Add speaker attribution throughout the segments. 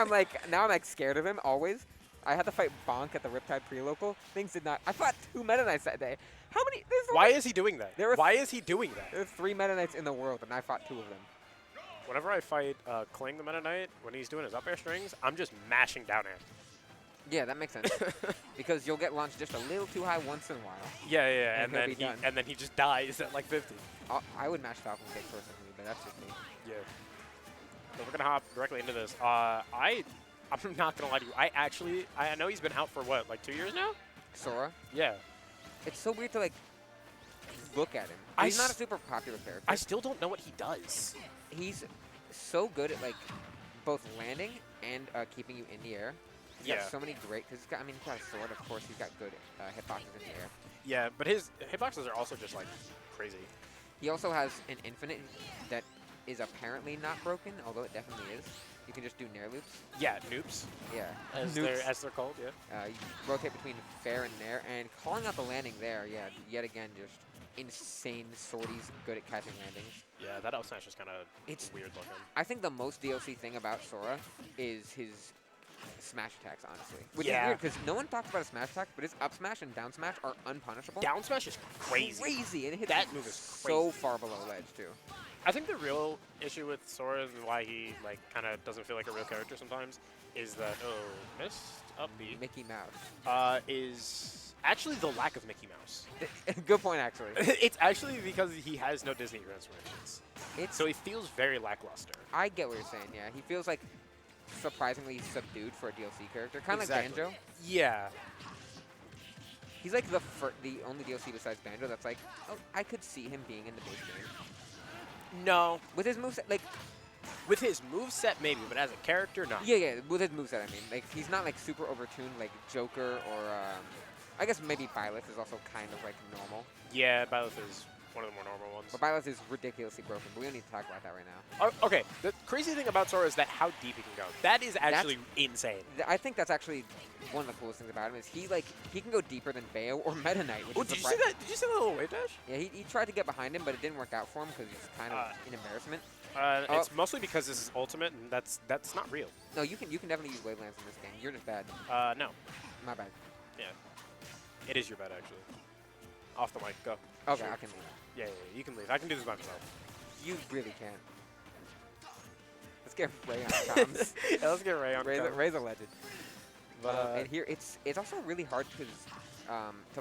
Speaker 1: I'm like scared of him always. I had to fight Bonk at the Riptide pre-local. Things did not. I fought 2 Meta Knights that day. How many?
Speaker 2: Why is he doing that?
Speaker 1: There were
Speaker 2: Why is he doing that?
Speaker 1: There are 3 Meta Knights in the world, and I fought 2 of them.
Speaker 2: Whenever I fight Kling the Meta Knight, when he's doing his up air strings, I'm just mashing down air.
Speaker 1: Yeah, that makes sense. Because you'll get launched just a little too high once in a while.
Speaker 2: Yeah,
Speaker 1: And he'll be done.
Speaker 2: and then he just dies at like 50.
Speaker 1: I would mash Falcon Kick personally, but that's just me.
Speaker 2: Yeah. So we're gonna hop directly into this. I'm not gonna lie to you. I know he's been out for what, like 2 years now?
Speaker 1: Sora?
Speaker 2: Yeah.
Speaker 1: It's so weird to like look at him. He's not a super popular character.
Speaker 2: I still don't know what he does.
Speaker 1: He's so good at like both landing and keeping you in the air. He's got so many great. Cause he's got a sword. Of course, he's got good hitboxes in the air.
Speaker 2: Yeah, but his hitboxes are also just like crazy.
Speaker 1: He also has an infinite that is apparently not broken, although it definitely is. You can just do nair loops.
Speaker 2: Yeah, noops.
Speaker 1: Yeah.
Speaker 2: As they're called, yeah.
Speaker 1: You rotate between fair and nair, and calling out the landing there, yeah, yet again, just insane sorties, good at catching landings.
Speaker 2: Yeah, that up smash is kind of weird looking.
Speaker 1: I think the most DLC thing about Sora is his smash attacks, honestly. Which
Speaker 2: Yeah.
Speaker 1: is weird, because no one talks about a smash attack, but his up smash and down smash are unpunishable.
Speaker 2: Down smash is crazy.
Speaker 1: Crazy, and it hits
Speaker 2: That move is
Speaker 1: so
Speaker 2: crazy.
Speaker 1: far below ledge, too.
Speaker 2: I think the real issue with Sora and why he like kind of doesn't feel like a real character sometimes is that missed up B
Speaker 1: Mickey Mouse.
Speaker 2: is actually the lack of Mickey Mouse.
Speaker 1: Good point, actually.
Speaker 2: It's actually because he has no Disney transformations, so he feels very lackluster.
Speaker 1: I get what you're saying, yeah. He feels like surprisingly subdued for a DLC character. Kind of like Banjo.
Speaker 2: Yeah.
Speaker 1: He's like the only DLC besides Banjo that's like, oh, I could see him being in the base game.
Speaker 2: No.
Speaker 1: With his moveset, like...
Speaker 2: With his moveset, maybe, but as a character, no.
Speaker 1: Yeah, with his moveset, I mean. Like, he's not, like, super overtuned like Joker or, I guess maybe Byleth is also kind of, like, normal.
Speaker 2: Yeah, Byleth is one of the more normal ones.
Speaker 1: But Byleth is ridiculously broken, but we don't need to talk about that right now.
Speaker 2: Okay, the crazy thing about Sora is that how deep he can go. That is actually insane.
Speaker 1: I think that's actually one of the coolest things about him is he can go deeper than Bayo or Meta Knight, which is
Speaker 2: did you see that? Did you see that little wave dash?
Speaker 1: Yeah, he tried to get behind him, but it didn't work out for him because he's kind of an embarrassment.
Speaker 2: It's mostly because this is ultimate, and that's not real.
Speaker 1: No, you can definitely use wavelengths in this game. You're just bad.
Speaker 2: No.
Speaker 1: My bad.
Speaker 2: Yeah. It is your bad, actually. Off the mic, go.
Speaker 1: Okay,
Speaker 2: Sure.
Speaker 1: I can leave.
Speaker 2: Yeah, you can leave. I can do this by myself.
Speaker 1: You really can. Let's get Ray on comms.
Speaker 2: Yeah, let's get Ray on comms.
Speaker 1: Ray's a legend.
Speaker 2: But,
Speaker 1: and here, it's also really hard to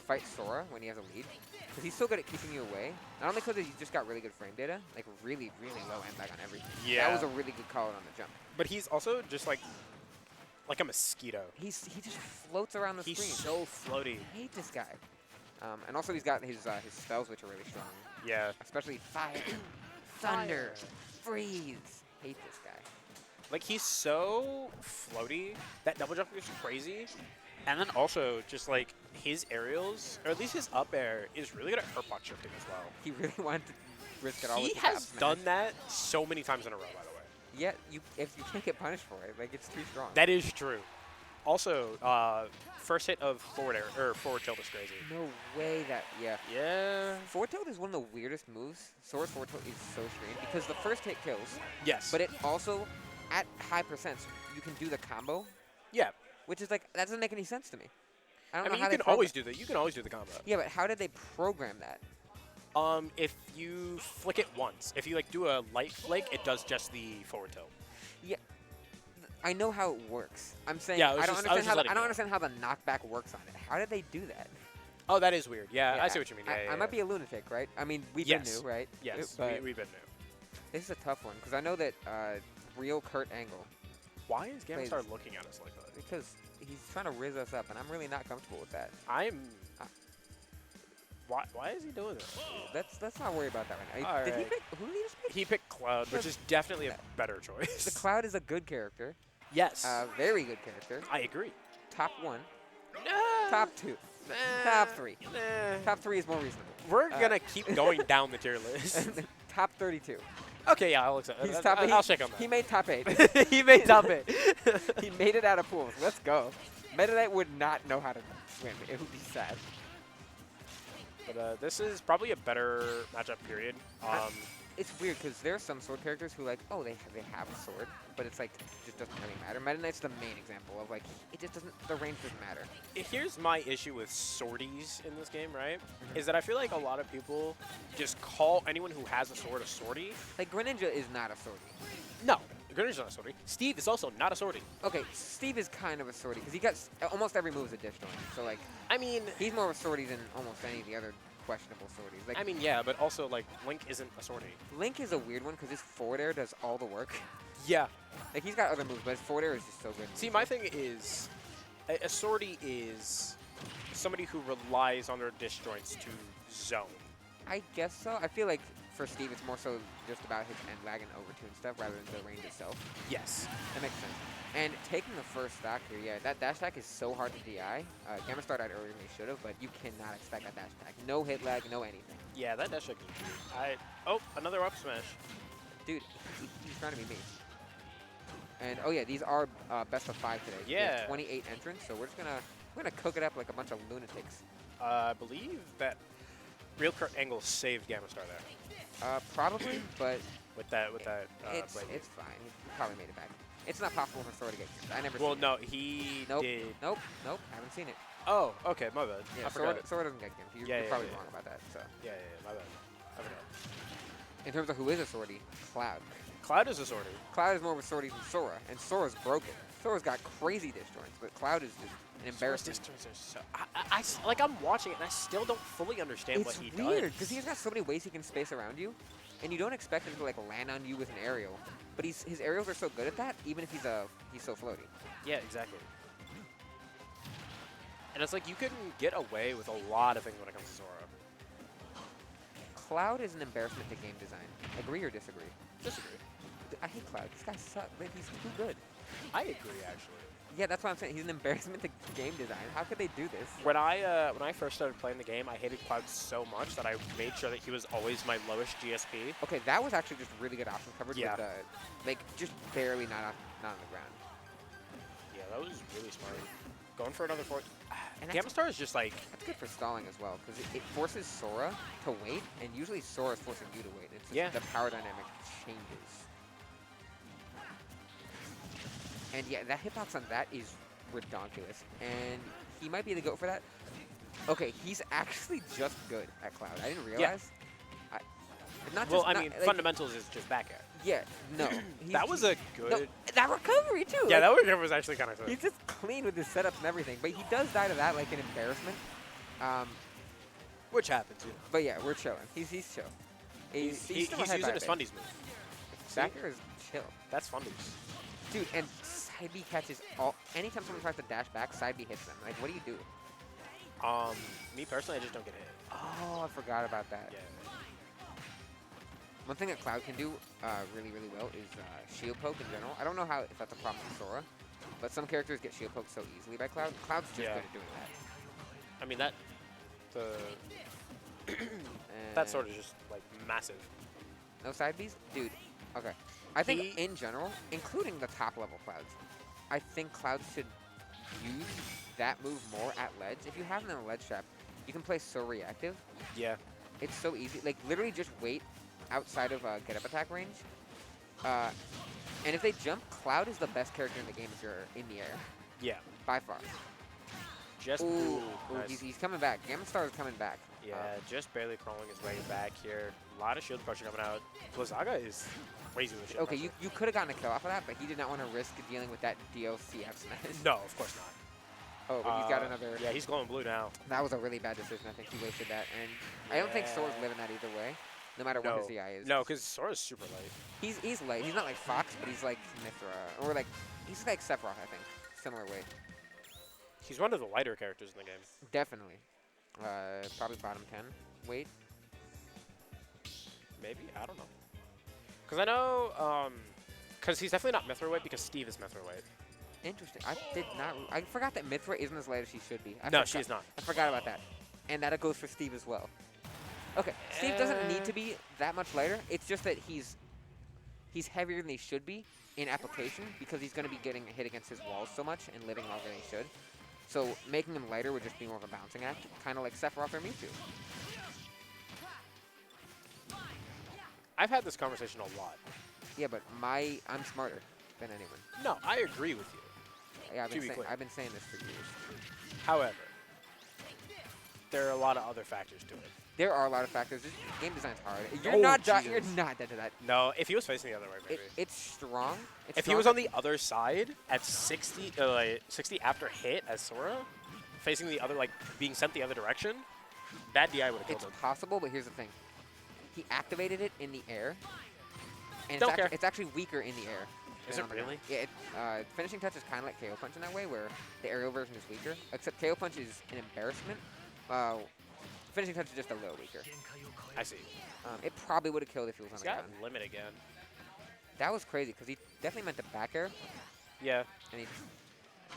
Speaker 1: fight Sora when he has a lead. Because he's so good at keeping you away. Not only because he's just got really good frame data, like really, really low end back on everything.
Speaker 2: Yeah.
Speaker 1: That was a really good call on the jump.
Speaker 2: But he's also just like a mosquito.
Speaker 1: He just floats around the screen.
Speaker 2: He's so floaty.
Speaker 1: I hate this guy. And also he's got his spells, which are really strong.
Speaker 2: Yeah.
Speaker 1: Especially fire, thunder, freeze. Hate this guy.
Speaker 2: Like, he's so floaty. That double jump is crazy. And then also, just like, his aerials, or at least his up air, is really good at hurtbox shifting as well.
Speaker 1: He really wanted to risk it all with
Speaker 2: He
Speaker 1: the
Speaker 2: has
Speaker 1: up smash.
Speaker 2: done that so many times in a row, by the way.
Speaker 1: Yeah, if you can't get punished for it, like, it's too strong.
Speaker 2: That is true. Also, first hit of forward air, or forward tilt is crazy.
Speaker 1: No way that, yeah.
Speaker 2: Yeah.
Speaker 1: Forward tilt is one of the weirdest moves. Sora's forward tilt is so strange because the first hit kills.
Speaker 2: Yes.
Speaker 1: But it also, at high percents, you can do the combo.
Speaker 2: Yeah.
Speaker 1: Which is like, that doesn't make any sense to me. I don't
Speaker 2: I
Speaker 1: know
Speaker 2: mean,
Speaker 1: how
Speaker 2: you
Speaker 1: they
Speaker 2: can always do that. You can always do the combo.
Speaker 1: Yeah, but how did they program that?
Speaker 2: If you flick it once, if you like do a light flick, it does just the forward tilt.
Speaker 1: Yeah, I know how it works. I'm saying
Speaker 2: Yeah,
Speaker 1: I don't understand how the knockback works on it. How did they do that?
Speaker 2: Oh, that is weird. Yeah, I see what you mean.
Speaker 1: I might be a lunatic, right? I mean, we've been new, right?
Speaker 2: Yes,
Speaker 1: But
Speaker 2: we've been new.
Speaker 1: this is a tough one because I know that real Kurt Angle.
Speaker 2: Why is GammaStar looking at us like that?
Speaker 1: Because he's trying to riz us up, and I'm really not comfortable with that.
Speaker 2: Why is he doing this?
Speaker 1: Let's not worry about that right now. Did he pick? Who did he just pick?
Speaker 2: He picked Cloud, which is definitely a better choice.
Speaker 1: The Cloud is a good character.
Speaker 2: Yes.
Speaker 1: Very good character.
Speaker 2: I agree.
Speaker 1: Top 1.
Speaker 2: Nah.
Speaker 1: Top 2.
Speaker 2: Nah.
Speaker 1: Top 3.
Speaker 2: Nah.
Speaker 1: Top 3 is more reasonable.
Speaker 2: We're gonna keep going down the tier list.
Speaker 1: Top 32.
Speaker 2: Okay, yeah, I'll accept.
Speaker 1: He's top 8.
Speaker 2: I'll shake on that.
Speaker 1: He made top 8.
Speaker 2: He made top 8.
Speaker 1: He made it out of pools. Let's go. Meta Knight would not know how to swim. It would be sad.
Speaker 2: But this is probably a better matchup, period.
Speaker 1: It's weird because there are some sword characters who like, oh, they have a sword, but it's like just just doesn't really matter. Meta Knight's the main example of like it just doesn't. The range doesn't matter.
Speaker 2: Here's my issue with sorties in this game, right? Is that I feel like a lot of people just call anyone who has a sword a sortie.
Speaker 1: Like Greninja is not a sortie.
Speaker 2: No, Greninja's not a sortie. Steve is also not a sortie.
Speaker 1: Okay, Steve is kind of a sortie because he got almost every move is a disjoint. So like,
Speaker 2: I mean,
Speaker 1: he's more of a sortie than almost any of the other questionable sorties. Like,
Speaker 2: I mean, yeah, but also like Link isn't a sortie.
Speaker 1: Link is a weird one because his forward air does all the work.
Speaker 2: Yeah.
Speaker 1: Like he's got other moves, but his forward air is just so good.
Speaker 2: See, my thing is, a sortie is somebody who relies on their disjoints to zone.
Speaker 1: I guess so. I feel like for Steve, it's more so just about his end lag and overtune stuff rather than the range itself.
Speaker 2: Yes.
Speaker 1: That makes sense. And taking the first stock here, yeah, that dash attack is so hard to DI. GammaStar died earlier than he should have, but you cannot expect that dash attack. No hit lag, no anything.
Speaker 2: Yeah, that dash attack is weird. Oh, another up smash.
Speaker 1: Dude, he's trying to be me. And oh yeah, these are best of 5 today. We have
Speaker 2: Yeah.
Speaker 1: 28 entrants, so we're gonna cook it up like a bunch of lunatics.
Speaker 2: I believe that Real Kurt Angle saved GammaStar there.
Speaker 1: Probably, but
Speaker 2: With that
Speaker 1: it's
Speaker 2: blade.
Speaker 1: fine. He probably made it back. It's not possible for Sora to get kicked. I never.
Speaker 2: Well,
Speaker 1: seen
Speaker 2: no,
Speaker 1: it.
Speaker 2: he
Speaker 1: Nope.
Speaker 2: did.
Speaker 1: Nope. Haven't seen it.
Speaker 2: Oh, okay, my bad.
Speaker 1: Yeah,
Speaker 2: I forgot.
Speaker 1: Sora doesn't get gimped. You're,
Speaker 2: Yeah,
Speaker 1: you're
Speaker 2: yeah,
Speaker 1: probably
Speaker 2: yeah.
Speaker 1: wrong about that. So,
Speaker 2: Yeah, my bad. I forgot.
Speaker 1: in terms of who is a sortie, Cloud.
Speaker 2: Cloud is a sortie.
Speaker 1: Cloud is more of a sortie than Sora, and Sora's broken. Sora's got crazy disjoints, but Cloud is just an embarrassment.
Speaker 2: Sora's disjoints are so. Like I'm watching it and I still don't fully understand what he does.
Speaker 1: It's weird because he's got so many ways he can space around you, and you don't expect him to like land on you with an aerial. But his aerials are so good at that, even if he's so floaty.
Speaker 2: Yeah, exactly. And it's like you can get away with a lot of things when it comes to Sora.
Speaker 1: Cloud is an embarrassment to game design. Agree or disagree?
Speaker 2: Disagree.
Speaker 1: I hate Cloud. This guy sucks. Like, he's too good.
Speaker 2: I agree, actually.
Speaker 1: Yeah, that's what I'm saying. He's an embarrassment to game design. How could they do this?
Speaker 2: When I first started playing the game, I hated Cloud so much that I made sure that he was always my lowest GSP.
Speaker 1: Okay, that was actually just really good option coverage
Speaker 2: Yeah.
Speaker 1: with like just barely not on the ground.
Speaker 2: Yeah, that was really smart. Going for another 4.
Speaker 1: And that's-
Speaker 2: GammaStar is just like,
Speaker 1: That's good for stalling as well because it forces Sora to wait, and usually Sora is forcing you to wait. It's just
Speaker 2: Yeah.
Speaker 1: the power dynamic changes. And yeah, that hitbox on that is ridiculous, and he might be the GOAT for that. Okay, he's actually just good at Cloud. I didn't realize. Not
Speaker 2: well,
Speaker 1: just,
Speaker 2: I
Speaker 1: not-
Speaker 2: mean,
Speaker 1: like,
Speaker 2: fundamentals is just back air.
Speaker 1: Yeah, no.
Speaker 2: That was a good.
Speaker 1: No, that recovery too.
Speaker 2: Yeah,
Speaker 1: like,
Speaker 2: that was actually kind of
Speaker 1: he's just clean with his setups and everything, but he does die to that like an embarrassment.
Speaker 2: Which happens, you know.
Speaker 1: But yeah, we're chilling. He's chill. He's still
Speaker 2: He's
Speaker 1: ahead
Speaker 2: using
Speaker 1: by a
Speaker 2: his
Speaker 1: bit.
Speaker 2: fundies move.
Speaker 1: Back air is chill.
Speaker 2: That's fundies.
Speaker 1: Dude, and side B catches all. Anytime someone tries to dash back, side B hits them. Like, what do you do?
Speaker 2: Me personally, I just don't get hit.
Speaker 1: Oh, I forgot about that.
Speaker 2: Yeah.
Speaker 1: One thing that Cloud can do really, really well is shield poke in general. I don't know if that's a problem with Sora, but some characters get shield poked so easily by Cloud. Cloud's just
Speaker 2: Yeah.
Speaker 1: good at doing that.
Speaker 2: I mean that. That's sort of just like massive.
Speaker 1: No side Bs? Dude, okay. I think
Speaker 2: He-
Speaker 1: in general, including the top level Clouds, I think Clouds should use that move more at ledge. If you have them in a ledge trap, you can play so reactive.
Speaker 2: Yeah.
Speaker 1: It's so easy. Like, literally just wait outside of get up attack range. And if they jump, Cloud is the best character in the game if you're in the air.
Speaker 2: Yeah.
Speaker 1: By far.
Speaker 2: Just.
Speaker 1: Ooh,
Speaker 2: Nice.
Speaker 1: he's coming back. GammaStar is coming back.
Speaker 2: Yeah, just barely crawling his way back here. A lot of shield pressure coming out. Blizzaga is crazy with shield
Speaker 1: Okay,
Speaker 2: pressure.
Speaker 1: you could have gotten a kill off of that, but he did not want to risk dealing with that DLCF smash.
Speaker 2: No, of course not.
Speaker 1: Oh, but he's got another.
Speaker 2: Yeah, he's glowing blue now.
Speaker 1: That was a really bad decision. I think he wasted that, and I don't think Sora's living that either way, no matter what his EI is.
Speaker 2: No, because Sora's super light.
Speaker 1: He's light. He's not like Fox, but he's like Mithra, or like he's like Sephiroth, I think, similar weight.
Speaker 2: He's one of the lighter characters in the game.
Speaker 1: Definitely, probably bottom 10 weight.
Speaker 2: Maybe? I don't know. Because I know, because he's definitely not Mithra weight because Steve is Mithra weight.
Speaker 1: Interesting. I did not. I forgot that Mithra isn't as light as she should be.
Speaker 2: No, she's not.
Speaker 1: I forgot about that, and that goes for Steve as well. Okay, Steve doesn't need to be that much lighter. It's just that he's heavier than he should be in application because he's going to be getting hit against his walls so much and living longer than he should. So making him lighter would just be more of a bouncing act, kind of like Sephiroth or Mewtwo.
Speaker 2: I've had this conversation a lot.
Speaker 1: Yeah, but I'm smarter. than anyone.
Speaker 2: No, I agree with you.
Speaker 1: Yeah,
Speaker 2: To be clear.
Speaker 1: I've been saying this for years.
Speaker 2: However, there are a lot of other factors to it.
Speaker 1: There are a lot of factors. This game design's hard. You're
Speaker 2: Oh,
Speaker 1: not
Speaker 2: Jesus.
Speaker 1: you're not dead to that.
Speaker 2: No, if he was facing the other way, maybe.
Speaker 1: It's strong. It's
Speaker 2: If he was on the other side at 60, 60 after hit as Sora, facing the other, like, being sent the other direction, that DI would have killed
Speaker 1: it's
Speaker 2: him.
Speaker 1: possible, but here's the thing. He activated it in the air, and
Speaker 2: Don't care.
Speaker 1: it's actually weaker in the air.
Speaker 2: Is
Speaker 1: than
Speaker 2: it
Speaker 1: on the
Speaker 2: really?
Speaker 1: ground. Yeah, finishing touch is kind of like KO Punch in that way, where the aerial version is weaker. Except KO Punch is an embarrassment. Finishing touch is just a little weaker.
Speaker 2: I see.
Speaker 1: It probably would have killed if he was on
Speaker 2: He's
Speaker 1: the
Speaker 2: got
Speaker 1: ground.
Speaker 2: limit again.
Speaker 1: That was crazy, because he definitely meant the back air,
Speaker 2: Yeah.
Speaker 1: and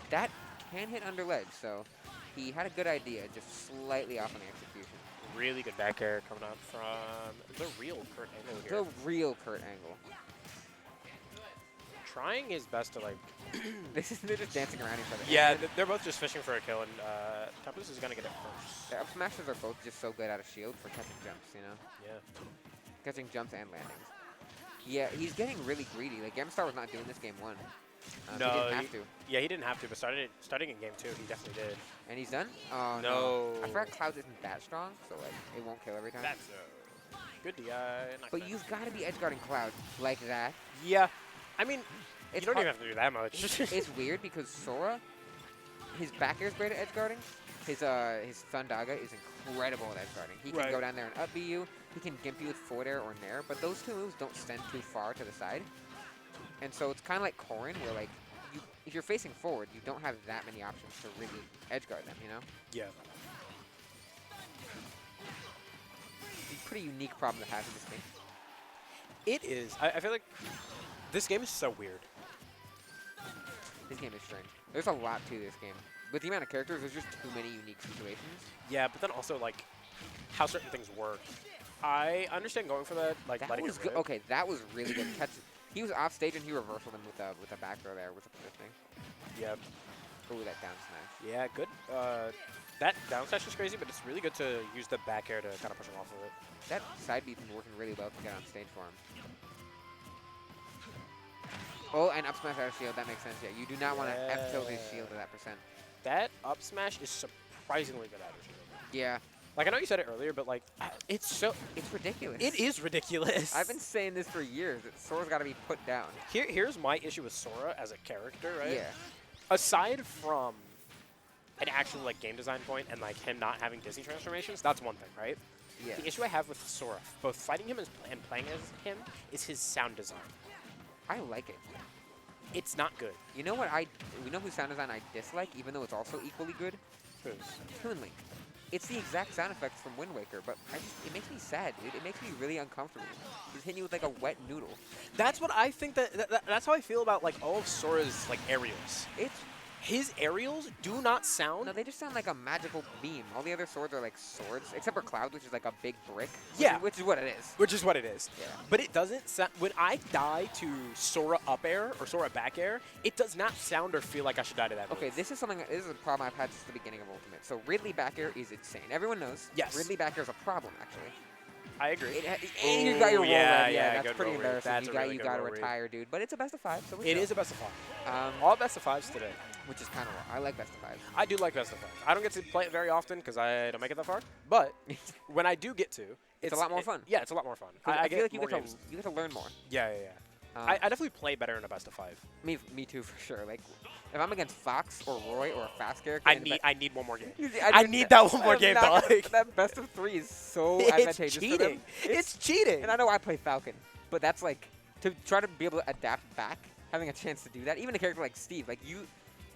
Speaker 1: that can hit under ledge, so he had a good idea, just slightly off on the execution.
Speaker 2: Really good back air coming up from the real Kurt Angle here.
Speaker 1: The real Kurt Angle.
Speaker 2: Trying his best to, like...
Speaker 1: They're just dancing around each other.
Speaker 2: Yeah, they're both just fishing for a kill, and Tempest is going to get it first.
Speaker 1: The up smashes are both just so good out of shield for catching jumps, you know?
Speaker 2: Yeah.
Speaker 1: Catching jumps and landings. Yeah, he's getting really greedy. Like, GammaStar was not doing this game one.
Speaker 2: No,
Speaker 1: he didn't have to.
Speaker 2: Yeah, he didn't have to, but starting in game 2, he definitely did.
Speaker 1: And he's done? Oh,
Speaker 2: No.
Speaker 1: I forgot Clouds isn't that strong, so, like, it won't kill every time.
Speaker 2: That's good DI. Not
Speaker 1: But
Speaker 2: bad.
Speaker 1: you've got to be edgeguarding Cloud like that.
Speaker 2: Yeah. I mean,
Speaker 1: It's
Speaker 2: you don't
Speaker 1: hard-
Speaker 2: even have to do that much.
Speaker 1: It's weird because Sora, his back air is great at edgeguarding. His Thundaga is incredible at edgeguarding. He can
Speaker 2: Right.
Speaker 1: go down there and up B you. He can gimp you with forward air or nair, but those two moves don't extend too far to the side. And so it's kind of like Corrin, where like if you're facing forward, you don't have that many options to really edgeguard them, you know?
Speaker 2: Yeah.
Speaker 1: It's a pretty unique problem to have in this game.
Speaker 2: It is. I feel like this game is so weird.
Speaker 1: This game is strange. There's a lot to this game. With the amount of characters, there's just too many unique situations.
Speaker 2: Yeah, but then also, like, how certain things work. I understand going for that, like,
Speaker 1: That
Speaker 2: letting
Speaker 1: was
Speaker 2: it
Speaker 1: good.
Speaker 2: rip.
Speaker 1: Okay, that was really good. He was off stage and he reversaled him with a back throw there with a positioning.
Speaker 2: Yep.
Speaker 1: Ooh, that down smash.
Speaker 2: Yeah, good. That down smash is crazy, but it's really good to use the back air to kind of push him off of it.
Speaker 1: That side beat's been working really well to get on stage for him. Oh, and up smash out of shield. That makes sense. Yeah, you do not want to F tilt his shield to that percent.
Speaker 2: That up smash is surprisingly good out of shield.
Speaker 1: Yeah,
Speaker 2: Like, I know you said it earlier, but, like,
Speaker 1: it's ridiculous.
Speaker 2: it is ridiculous.
Speaker 1: I've been saying this for years. That Sora's got to be put down.
Speaker 2: Here's my issue with Sora as a character, right?
Speaker 1: Yeah.
Speaker 2: Aside from an actual, like, game design point and, like, him not having Disney transformations, that's one thing, right?
Speaker 1: Yeah.
Speaker 2: The issue I have with Sora, both fighting him and playing as him, is his sound design.
Speaker 1: I like it.
Speaker 2: It's not good.
Speaker 1: You know what we know whose sound design I dislike, even though it's also equally good? Toon Link. It's the exact sound effects from Wind Waker, but it makes me sad, dude. It makes me really uncomfortable. He's hitting you with like a wet noodle.
Speaker 2: That's what I think that's how I feel about, like, all of Sora's, like, aerials. His aerials do not sound...
Speaker 1: No, they just sound like a magical beam. All the other swords are like swords, except for Cloud, which is like a big brick.
Speaker 2: Yeah.
Speaker 1: Which is what it is.
Speaker 2: Which is what it is.
Speaker 1: Yeah.
Speaker 2: But it doesn't sound... When I die to Sora up air or Sora back air, it does not sound or feel like I should die to that move.
Speaker 1: Okay, this is a problem I've had since the beginning of Ultimate. So Ridley back air is insane. Everyone knows.
Speaker 2: Yes.
Speaker 1: Ridley back air is a problem, actually.
Speaker 2: I agree.
Speaker 1: And you got your roll
Speaker 2: yeah,
Speaker 1: red.
Speaker 2: yeah,
Speaker 1: That's
Speaker 2: good
Speaker 1: pretty
Speaker 2: roll read.
Speaker 1: embarrassing.
Speaker 2: That's a really
Speaker 1: You
Speaker 2: good
Speaker 1: got to
Speaker 2: roll read.
Speaker 1: retire, dude. But it's a best of 5, so
Speaker 2: It is a best of 5. All best of 5s today.
Speaker 1: which is kind of I like best of 5.
Speaker 2: I do like best of 5. I don't get to play it very often because I don't make it that far. But when I do get to,
Speaker 1: It's a lot more fun.
Speaker 2: Yeah, it's a lot more fun.
Speaker 1: I feel like you
Speaker 2: more
Speaker 1: get
Speaker 2: games.
Speaker 1: to learn more.
Speaker 2: Yeah. I definitely play better in a best of 5.
Speaker 1: Me too, for sure. Like, if I'm against Fox or Roy or a fast character,
Speaker 2: I need one more game.
Speaker 1: I
Speaker 2: need that one more game, dog.
Speaker 1: That best of 3 is so
Speaker 2: It's
Speaker 1: advantageous for them.
Speaker 2: cheating. It's cheating.
Speaker 1: And I know I play Falcon, but that's like to try to be able to adapt back, having a chance to do that. Even a character like Steve, like you,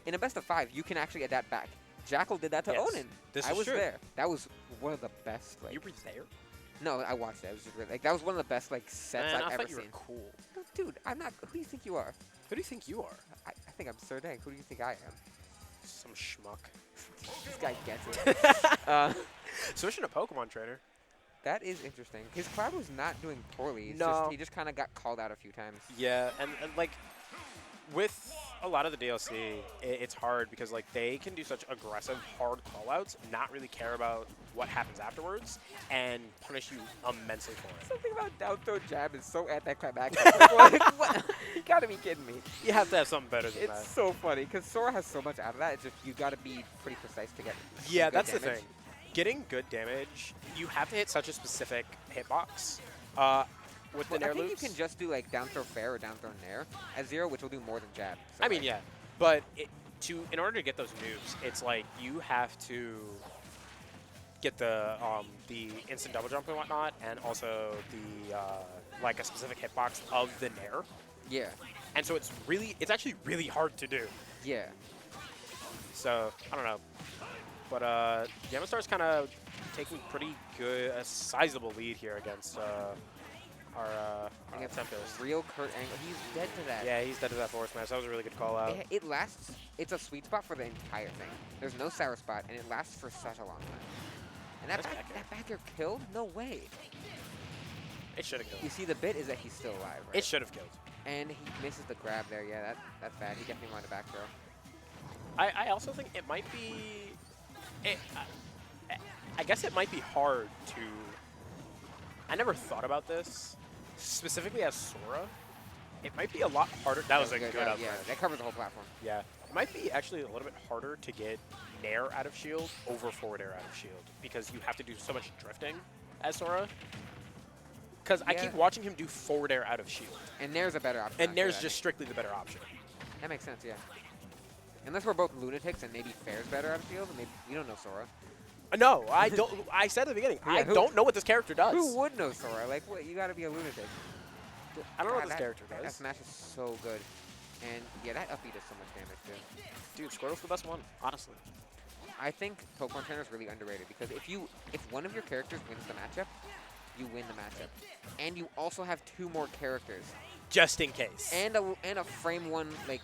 Speaker 1: in a best of 5, you can actually adapt back. Jackal did that to
Speaker 2: Yes.
Speaker 1: Onin.
Speaker 2: This
Speaker 1: I
Speaker 2: is
Speaker 1: was
Speaker 2: true.
Speaker 1: there. That was one of the best. Like,
Speaker 2: You were there?
Speaker 1: no, I watched it. It was just really, like that was one of the best like sets
Speaker 2: Man,
Speaker 1: I've
Speaker 2: I
Speaker 1: ever
Speaker 2: thought you were
Speaker 1: seen.
Speaker 2: cool.
Speaker 1: No, dude, I'm not. Who do you think you are?
Speaker 2: Who do you think you are?
Speaker 1: I think I'm Sir Dang. Who do you think I am?
Speaker 2: Some schmuck.
Speaker 1: This guy gets it.
Speaker 2: Switching to Pokemon trainer.
Speaker 1: That is interesting. His Cloud was not doing poorly. It's
Speaker 2: No.
Speaker 1: just, he just kind of got called out a few times.
Speaker 2: Yeah, and like with a lot of the DLC, it's hard because like they can do such aggressive, hard callouts, not really care about what happens afterwards, and punish you immensely for it.
Speaker 1: Something about down throw jab is so anticlimactic. Like, what? You gotta be kidding me.
Speaker 2: You have to have something better than that.
Speaker 1: It's so funny because Sora has so much out of that. It's just you gotta be pretty precise to get.
Speaker 2: Yeah,
Speaker 1: good
Speaker 2: that's the
Speaker 1: damage.
Speaker 2: thing. Getting good damage, you have to hit such a specific hitbox. With the
Speaker 1: Well,
Speaker 2: nair
Speaker 1: I think
Speaker 2: loops.
Speaker 1: you can just do like down throw fair or down throw nair at 0, which will do more than jab. So,
Speaker 2: I mean,
Speaker 1: like,
Speaker 2: yeah, but in order to get those moves, it's like you have to get the instant double jump and whatnot, and also the like a specific hitbox of the nair.
Speaker 1: Yeah.
Speaker 2: And so it's actually really hard to do.
Speaker 1: Yeah.
Speaker 2: So I don't know, but GammaStar's kind of taking pretty good, a sizable lead here against our Tempest.
Speaker 1: Real Kurt Angle. He's dead to that.
Speaker 2: Yeah, he's dead to that forward smash. That was a really good call out.
Speaker 1: It lasts. It's a sweet spot for the entire thing. There's no sour spot, and it lasts for such a long time. And that back air killed? No way.
Speaker 2: It should have killed.
Speaker 1: You see, the bit is that he's still alive, right?
Speaker 2: It should have killed.
Speaker 1: And he misses the grab there. Yeah, that's bad. He definitely wanted a back throw.
Speaker 2: I also think it might be. I guess it might be hard to. I never thought about this specifically as Sora. It might be a lot harder. That was a good up.
Speaker 1: Yeah, that covers the whole platform.
Speaker 2: Yeah, it might be actually a little bit harder to get nair out of shield over forward air out of shield because you have to do so much drifting as Sora. Because I keep watching him do forward air out of shield.
Speaker 1: And nair's a better option.
Speaker 2: And nair's just strictly the better option.
Speaker 1: That makes sense, yeah. Unless we're both lunatics and maybe fair's better out of shield, maybe we don't know Sora.
Speaker 2: No, I don't. I said at the beginning, I don't know what this character does.
Speaker 1: Who would know Sora? Like, what? You gotta be a lunatic.
Speaker 2: I don't know what this character does.
Speaker 1: That smash is so good. And yeah, that up B does so much damage too.
Speaker 2: Dude, Squirtle's the best one, honestly.
Speaker 1: I think Pokemon Trainer is really underrated because if one of your characters wins the matchup, you win the matchup. And you also have 2 more characters.
Speaker 2: Just in case.
Speaker 1: And a frame 1 like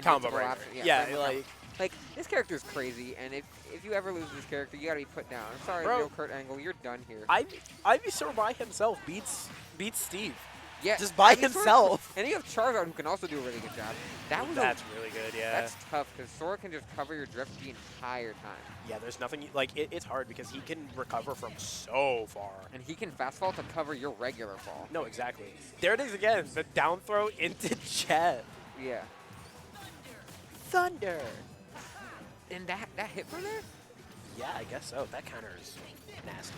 Speaker 2: combo
Speaker 1: invincible
Speaker 2: breaker.
Speaker 1: option.
Speaker 2: Yeah,
Speaker 1: like this character's crazy, and if you ever lose this character, you gotta be put down. I'm sorry,
Speaker 2: Bro,
Speaker 1: real Kurt Angle, you're done here.
Speaker 2: Ivysaur by himself beats Steve.
Speaker 1: Yeah,
Speaker 2: just by
Speaker 1: Ivysaur,
Speaker 2: himself.
Speaker 1: And you have Charizard who can also do a really good job.
Speaker 2: That's really good, yeah.
Speaker 1: That's tough because Sora can just cover your drift the entire time.
Speaker 2: Yeah, there's nothing it's hard because he can recover from so far.
Speaker 1: And he can fast fall to cover your regular fall.
Speaker 2: No, exactly. There it is again, the down throw into Chet.
Speaker 1: Yeah.
Speaker 2: Thunder.
Speaker 1: And that hit from there?
Speaker 2: Yeah, I guess so. That counter is nasty.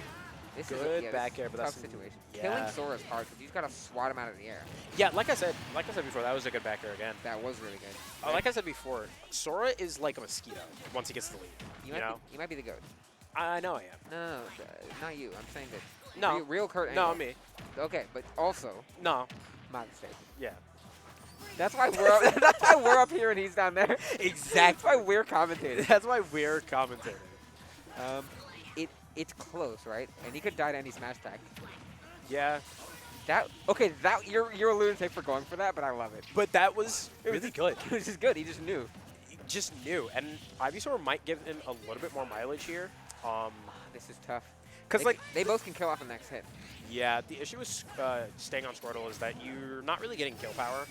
Speaker 1: This
Speaker 2: Good
Speaker 1: is
Speaker 2: back air, but
Speaker 1: tough
Speaker 2: that's
Speaker 1: situation.
Speaker 2: yeah.
Speaker 1: Killing Sora is hard because you just gotta swat him out of the air.
Speaker 2: Yeah, like I said before, that was a good back air again.
Speaker 1: That was really good.
Speaker 2: Like I said before, Sora is like a mosquito once he gets the lead.
Speaker 1: You might be the GOAT.
Speaker 2: I know I am.
Speaker 1: No, not you. I'm saying that.
Speaker 2: No.
Speaker 1: Real Kurt Angle.
Speaker 2: No, me.
Speaker 1: Okay, but also
Speaker 2: No.
Speaker 1: my mistake.
Speaker 2: Yeah.
Speaker 1: That's why we're up, that's why we're up here and he's down there.
Speaker 2: Exactly.
Speaker 1: That's why we're commentating.
Speaker 2: That's why we're commentating.
Speaker 1: It's close, right? And he could die to any smash attack.
Speaker 2: Yeah.
Speaker 1: You're a lunatic for going for that, but I love it.
Speaker 2: But that was really good.
Speaker 1: It was just good. He just knew.
Speaker 2: He just knew. And Ivysaur might give him a little bit more mileage here.
Speaker 1: This is tough.
Speaker 2: Because
Speaker 1: they both can kill off the next hit.
Speaker 2: Yeah, the issue with staying on Squirtle is that you're not really getting kill power.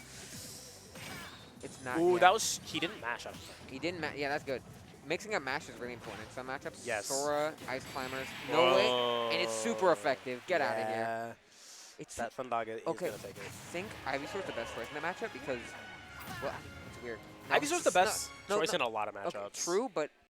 Speaker 1: It's not.
Speaker 2: Ooh,
Speaker 1: yeah.
Speaker 2: he didn't mash, I don't think.
Speaker 1: He didn't. Yeah, that's good. Mixing up mash is really important in some matchups.
Speaker 2: Yes.
Speaker 1: Sora, Ice Climbers, no way, and it's super effective. Get out of here. It's
Speaker 2: that Thundaga is
Speaker 1: okay.
Speaker 2: gonna take it.
Speaker 1: I think Ivysaur's the best choice in the matchup because, well, it's weird.
Speaker 2: Ivysaur's the best choice in a lot of matchups.
Speaker 1: Okay, true, but